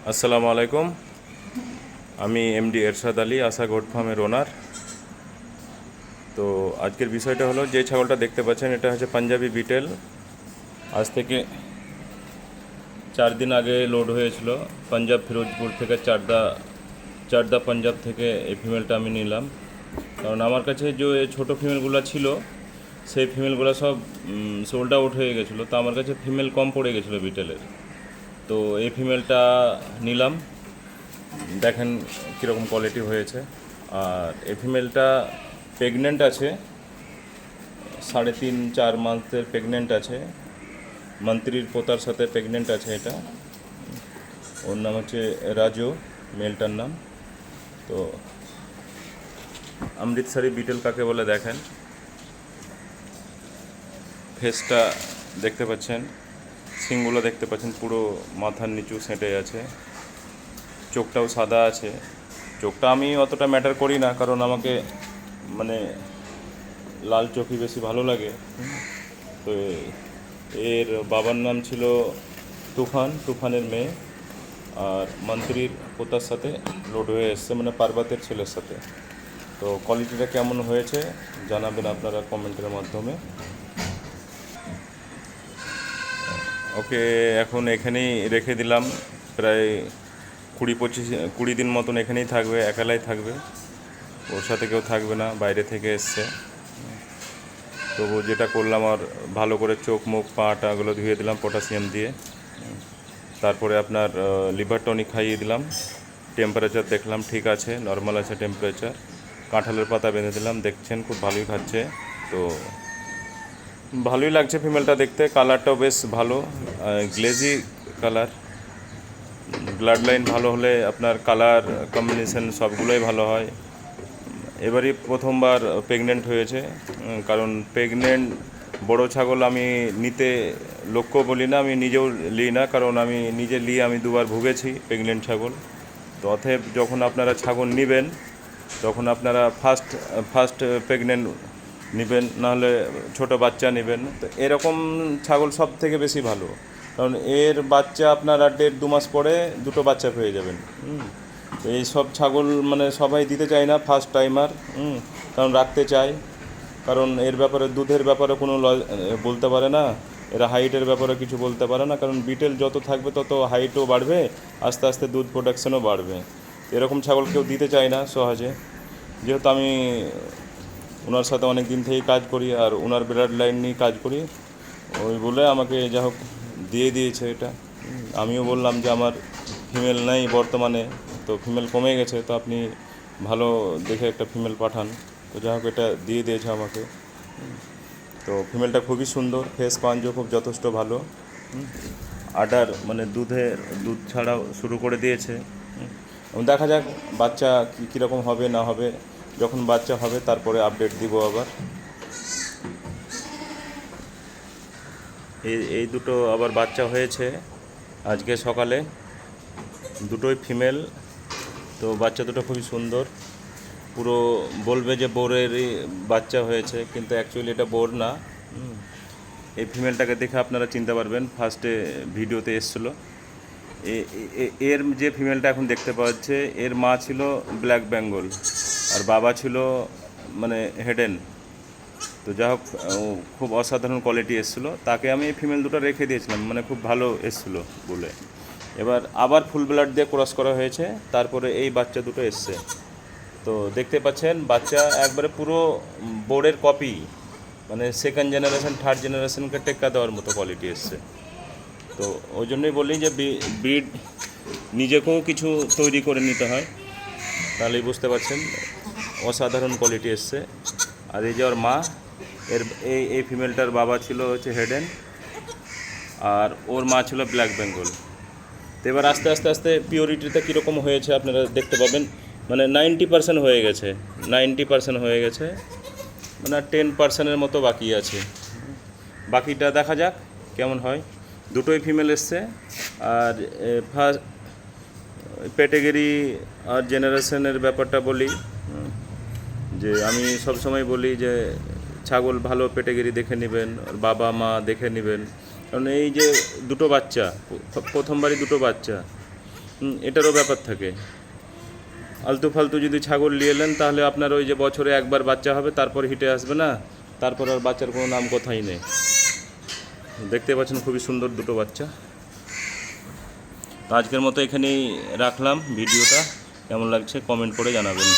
আসসালামু আলাইকুম। আমি এমডি এরশাদ আলী, আশা গোট ফার্মের ওনার। তো আজকের বিষয়টা হলো, যে ছাগলটা দেখতে পাচ্ছেন এটা হচ্ছে পাঞ্জাবি বিটেল। আজ থেকে 4 দিন আগে লোড হয়েছিল পাঞ্জাব ফিরোজপুর থেকে। চারদা পাঞ্জাব থেকে এই ফিমেলটা আমি নিলাম, কারণ আমার কাছে যে ছোটো ফিমেলগুলো ছিল সেই ফিমেলগুলো সব সোল্ড আউট হয়ে গেছিলো। তো আমার কাছে ফিমেল কম পড়ে গেছিলো বিটেলের। তো এই ফিমেলটা নিলাম, দেখেন কীরকম কোয়ালিটি হয়েছে। আর এই ফিমেলটা প্রেগনেন্ট আছে, 3.5-4 মান্থের প্রেগনেন্ট আছে। মন্ত্রীর পোতার সাথে প্রেগনেন্ট আছে এটা। ওর নাম হচ্ছে রাজু, মেলটার নাম। তো অমৃতসরি বিটেল কাকে বলে দেখেন, ফেসটা দেখতে পাচ্ছেন, সিংগুলো দেখতে পাচ্ছেন, পুরো মাথার নিচু সেঁটে আছে। চোখটাও সাদা আছে। চোখটা আমি অতটা ম্যাটার করি না, কারণ আমাকে মানে লাল চোখই বেশি ভালো লাগে। তো এর বাবার নাম ছিল তুফানের মেয়ে। আর মন্ত্রীর পোতার সাথে লোড হয়ে এসছে, মানে পার্বতের ছেলের সাথে। তো কোয়ালিটিটা কেমন হয়েছে জানাবেন আপনারা কমেন্টের মাধ্যমে। ওকে এখন এখানেই রেখে দিলাম, প্রায় 20 দিন মতন এখানেই থাকবে, একালাই থাকবে, ওর সাথে কেউ থাকবে না, বাইরে থেকে এসছে। তবু যেটা করলাম, আর ভালো করে চোখ মুখ পাটাগুলো ধুয়ে দিলাম পটাশিয়াম দিয়ে। তারপরে আপনার লিভার টনিক খাইয়ে দিলাম। টেম্পারেচার দেখলাম ঠিক আছে, নর্মাল আছে টেম্পারেচার। কাঁঠালের পাতা বেঁধে দিলাম, দেখছেন খুব ভালোই খাচ্ছে। তো ভালোই লাগছে ফিমেলটা দেখতে, কালারটাও বেশ ভালো, গ্লেজি কালার। ব্লাড লাইন ভালো হলে আপনার কালার কম্বিনেশন সবগুলোই ভালো হয়। এবারই প্রথমবার প্রেগনেন্ট হয়েছে, কারণ প্রেগনেন্ট বড় ছাগল আমি নিতে লক্ষ্য বলি না, আমি নিজেও নিই না, কারণ আমি নিজে নিয়ে আমি 2বার ভুগেছি প্রেগনেন্ট ছাগল। তো অতএব যখন আপনারা ছাগল নেবেন, তখন আপনারা ফার্স্ট প্রেগনেন্ট নেবেন, নাহলে ছোট বাচ্চা নেবেন। তো এরকম ছাগল সব থেকে বেশি ভালো, কারণ এর বাচ্চা আপনারা 1.5-2 মাস পরে দুটো বাচ্চা পেয়ে যাবেন। তো এই সব ছাগল মানে সবাই দিতে চায় না, ফার্স্ট টাইমার, কারণ রাখতে চায়, কারণ এর ব্যাপারে দুধের ব্যাপারে কোনো বলতে পারে না, এরা হাইটের ব্যাপারে কিছু বলতে পারে না, কারণ বিটেল যত থাকবে তত হাইটও বাড়বে, আস্তে আস্তে দুধ প্রোডাকশনও বাড়বে। এরকম ছাগল কেউ দিতে চায় না সহজে। যেহেতু আমি ওনার সাথে অনেক দিন থেকেই কাজ করি, আর ওনার ব্লাড লাইন নিয়ে কাজ করি, ওই বলে আমাকে যা হোক দিয়ে দিয়েছে এটা। আমিও বললাম যে আমার ফিমেল নেই বর্তমানে, তো ফিমেল কমে গেছে, তো আপনি ভালো দেখে একটা ফিমেল পাঠান। তো যা হোক এটা দিয়ে দিয়েছে আমাকে। তো ফিমেলটা খুবই সুন্দর, ফেস পাঞ্জও খুব যথেষ্ট ভালো। আডার মানে দুধ ছাড়াও শুরু করে দিয়েছে। এবং দেখা যাক বাচ্চা কীরকম হবে না হবে। যখন বাচ্চা হবে তারপরে আপডেট দিব আবার। এই দুটো আবার বাচ্চা হয়েছে আজকে সকালে, দুটোই ফিমেল। তো বাচ্চা দুটো খুবই সুন্দর, পুরো বলবে যে বোরেরই বাচ্চা হয়েছে, কিন্তু অ্যাকচুয়ালি এটা বোর না। এই ফিমেলটাকে দেখে আপনারা চিনতে পারবেন, ফার্স্টে ভিডিওতে এসেছিলো। এর যে ফিমেলটা এখন দেখতে পাওয়া যাচ্ছে, এর মা ছিল ব্ল্যাক বেঙ্গল, আর বাবা ছিল মানে হেডেন। তো যা হোক খুব অসাধারণ কোয়ালিটি এসেছিলো, তাকে আমি এই ফিমেল দুটো রেখে দিয়েছিলাম, মানে খুব ভালো এসেছিলো বলে। এবার আবার ফুল ব্লাড দিয়ে ক্রস করা হয়েছে, তারপরে এই বাচ্চা দুটো এসছে। তো দেখতে পাচ্ছেন বাচ্চা একবারে পুরো বোর্ডের কপি, মানে সেকেন্ড জেনারেশন থার্ড জেনারেশনকে টেক্কা দেওয়ার মতো কোয়ালিটি এসছে। তো ওই জন্যই বলি যে ব্রিড নিজেকেও কিছু তৈরি করে নিতে হয়, তাহলেই বুঝতে পারছেন অসাধারণ কোয়ালিটি এসছে। আর এই যে ওর মা, এই ফিমেলটার বাবা ছিল হচ্ছে হেডেন, আর ওর মা ছিল ব্ল্যাক বেঙ্গল। তো এবার আস্তে আস্তে আস্তে পিওরিটিটা কীরকম হয়েছে আপনারা দেখতে পাবেন, মানে 90% হয়ে গেছে, 90% হয়ে গেছে, মানে 10%-এর মতো বাকি আছে। বাকিটা দেখা যাক কেমন হয়। দুটোই ফিমেল এসছে। আর ফার্স্ট প্যাটেগরি আর জেনারেশনের ব্যাপারটা বলি, যে আমি সবসময় বলি যে ছাগল ভালো প্যাটেগরি দেখে নেবেন, বাবা মা দেখে নেবেন, কারণ এই যে দুটো বাচ্চা, প্রথমবারই দুটো বাচ্চা, এটারও ব্যাপার থাকে। আলতু ফালতু যদি ছাগল নিয়ে এলেন তাহলে আপনার ওই যে বছরে একবার বাচ্চা হবে, তারপর হিটে আসবে না, তারপর আর বাচ্চার কোনো নাম কথাই নেই। দেখতে পাচ্ছেন খুবই সুন্দর দুটো বাচ্চা। তো আজকের মতো এখানেই রাখলাম ভিডিওটা। কেমন লাগছে কমেন্ট করে জানাবেন।